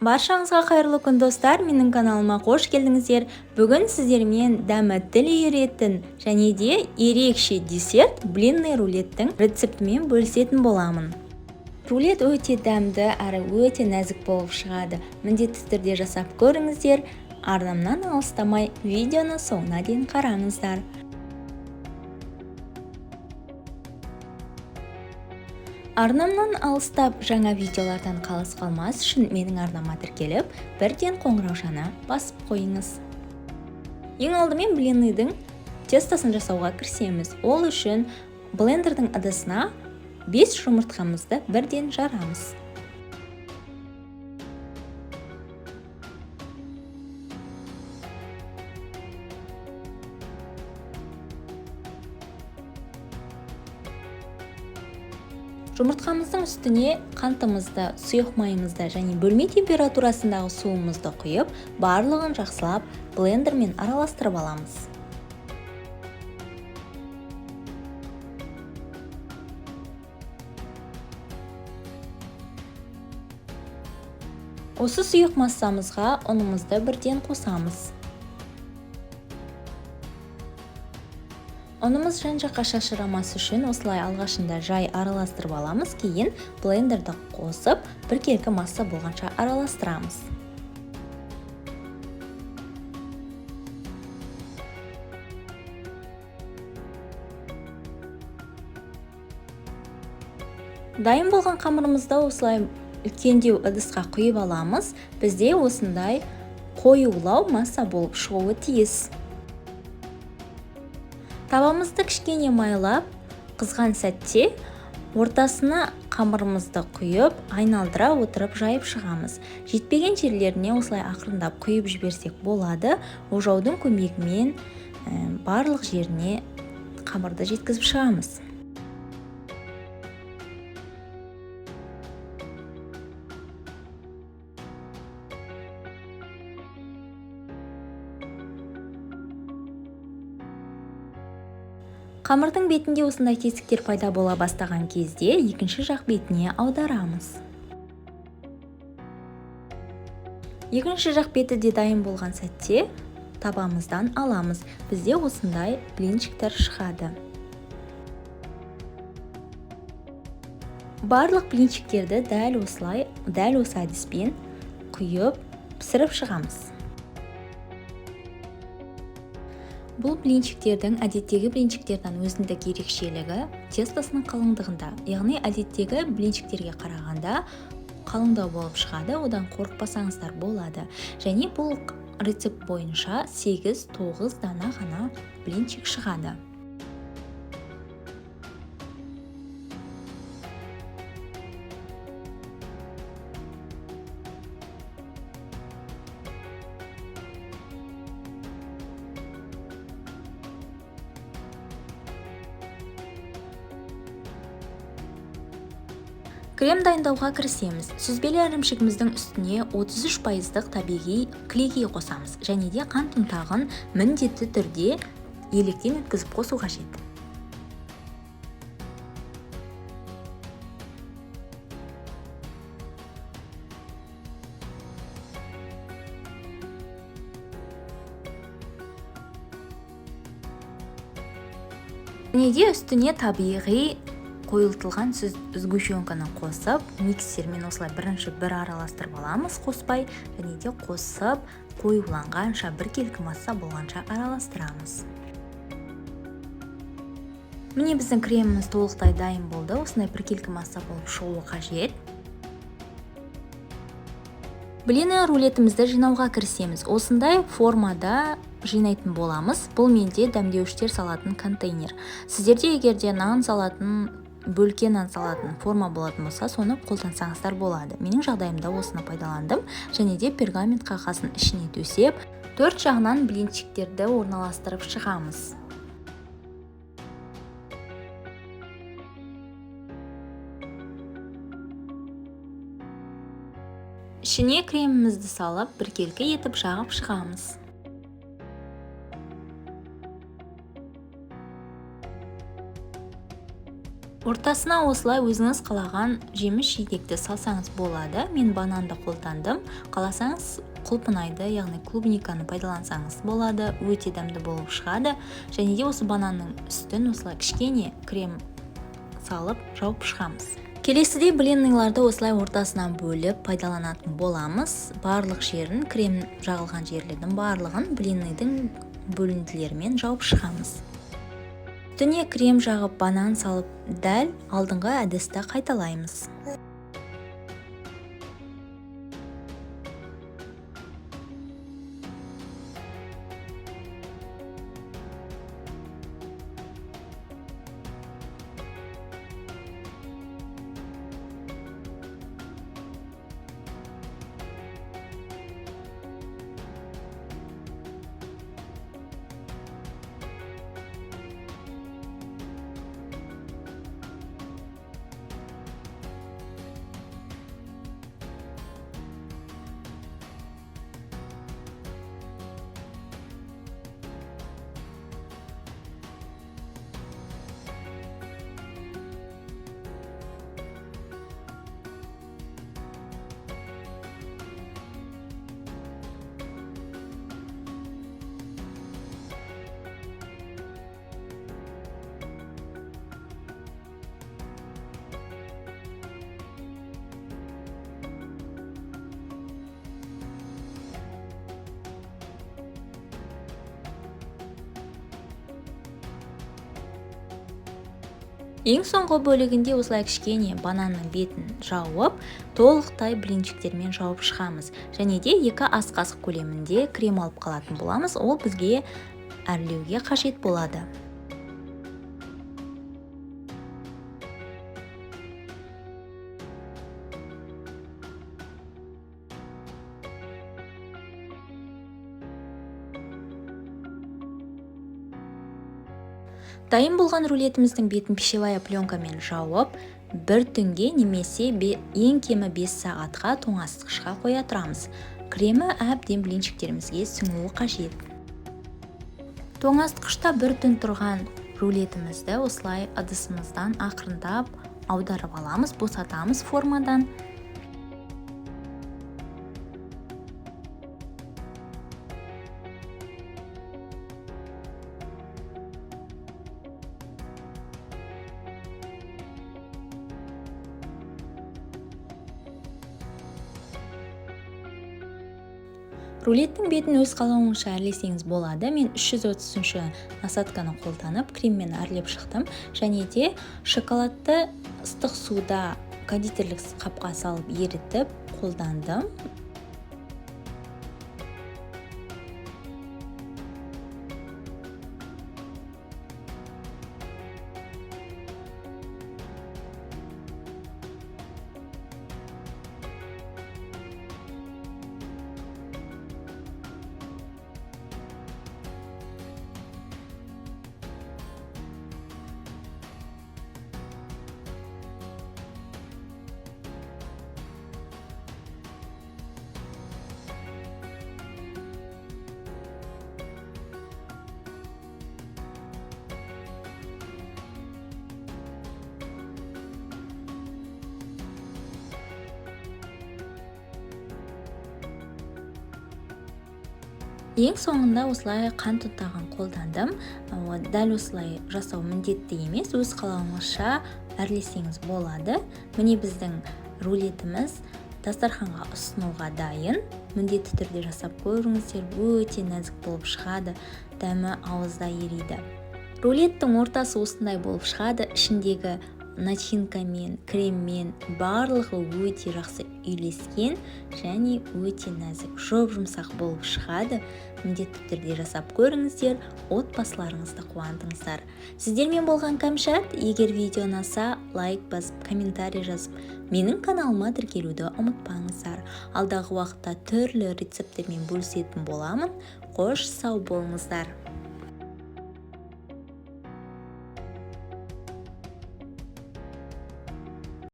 Баршаңызға қайырлы күн достар, менің каналыма қош келдіңіздер. Бүгін сіздермен дәмі тіл үйіретін және де ерекше десерт блинный рулеттің рецептімен бөлісетін боламын. Рулет өте дәмді әрі өте нәзік болып шығады. Міндетті түрде жасап көріңіздер. Арнамнан алыстамай видеоны соңына дейін қараңыздар. Арнамнан алыстап жаңа видеолардан қалыс қалмас үшін менің арнама тіркеліп, бірден қоңыраушаны басып қойыңыз. Ең алдымен блинныйдың тестосын жасауға кірісеміз. Ол үшін блендердің ыдысына 5 жұмыртқамызды бірден жарамыз. Жұмыртқамыздың үстіне қантымызды, сұйық майымызды және бөлме температурасындағы суымызды құйып, барлығын жақсылап блендермен араластырып аламыз. Осы сұйық массамызға ұнымызды бірден қосамыз. Ұнымыз жан-жаққа шашырамас үшін осылай алғашында жай араластырып аламыз, кейін блендерді қосып, біркелкі масса болғанша араластырамыз. Дайын болған қамырымызды осылай үлкендеу ыдысқа құйып аламыз. Бізде осындай қоюлау масса болып шығуы тиіс. Табамызды кішкене майлап, қызған сәтте ортасына қамырымызды құйып, айналдыра отырып жайып шығамыз. Жетпеген жерлеріне осылай ақырындап құйып жіберсек болады. Ожаудың көмегімен барлық жеріне қамырды жеткізіп шығамыз. Қамырдың бетінде осындай тесіктер пайда бола бастаған кезде екінші жақ бетіне аударамыз. Екінші жақ беті де дайын болған сәтте табамыздан аламыз. Бізде осындай блинчиктер шығады. Барлық блинчиктерді дәл осы әдіспен құйып пісіріп шығамыз. Бұл блинчиктердің әдеттегі блинчиктерден өзіндік ерекшелігі тестосының қалыңдығында. Яғни әдеттегі блинчиктерге қарағанда қалыңдау болып шығады, одан қорықпасаңыздар болады. Және бұл рецепт бойынша 8-9 дана ғана блинчик шығады. Крем дайындауға кірісеміз. Сүзбелі ірімшігіміздің үстіне 33% табиғи клейкей қосамыз. Және де қант ұнтағын міндетті түрде електен өткізіп қосу қажет. Және де үстіне табиғи қойылтылған сгущенканы қосып, миксермен осылай бір араластырып аламыз, қоспай, және де қосып, қоюланғанша, біркелкі масса болғанша араластырамыз. Міне біздің креміміз толықтай дайын болды. Осындай біркелкі масса болып шығуы қажет. Блинный рулетімізді жинауға кірісеміз. Осындай формада жинайтын боламыз. Бұл менде дәмдеуіштер салатын контейнер. Сіздерде егерде нан салатын, бөлке нан салатын форма болатын болса, соны қолдансаңыздар болады. Менің жағдайымда осыны пайдаландым. Және де пергамент қағазын ішіне төсеп, 4 жағынан блинчиктерді орналастырып шығамыз. Ішіне кремімізді салып, біркелкі етіп жағып шығамыз. Ортасына осылай өзіңіз қалаған жеміс жидекті салсаңыз болады. Мен бананды қолдандым. Қаласаңыз құлпынайды, яғни клубниканы пайдалансаңыз болады. Өте дәмді болып шығады. Және де осы бананның үстін осылай кішкене крем салып жауып шығамыз. Келесіде блинныйларды осылай ортасынан бөліп пайдаланатын боламыз. Барлық жерін, крем жағылған жерлердің барлығын блинныйдың бөлінділерімен жауып шығамыз. Үстіне крем жағып банан салып дәл алдыңғы әдісті қайталаймыз. Ең соңғы бөлігінде осылай кішкене бананның бетін жауып, толықтай блинчиктермен жауып шығамыз. Және де 2 ас қасық көлемінде крем алып қалатын боламыз. Ол бізге әрлеуге қажет болады. Дайын болған рулетіміздің бетін пищевая пленкамен жауып, бір түнге немесе ең кемі 5 сағатқа тоңазытқышқа қоя тұрамыз. Кремі әбден блинчиктерімізге сіңуі қажет. Тоңазытқышта бір түн тұрған рулетімізді осылай ыдысымыздан ақырындап аударып аламыз, босатамыз формадан. Рулеттің бетін өз қалауыңызша әрлесеңіз болады. Мен 330 насадканы қолданып креммен әрлеп шықтым. Және де шоколадты ыстық суда кондитерлік қапқа салып ерітіп қолдандым. Ең соңында осылай қант ұнтағын қолдандым. Дәл осылай жасау міндетті емес, өз қалауыңызша әрлесеңіз болады. Міне біздің рулетіміз дастарханға ұсынуға дайын. Міндетті түрде жасап көріңіздер, өте нәзік болып шығады, дәмі ауызда ериді. Рулеттің ортасы осындай болып шығады, ішіндегі начинкамен, креммен барлығы өте жақсы үйлескен және өте нәзік, жұп-жұмсақ болып шығады. Міндетті түрде жасап көріңіздер, отбасыларыңызды қуантыңыздар. Сіздермен болған Кәмшат. Егер видео ұнаса, лайк басып, комментарий жазып, менің каналыма тіркелуді ұмытпаңыздар. Алдағы уақытта түрлі рецепттермен бөлісетін боламын. Қош сау болыңыздар.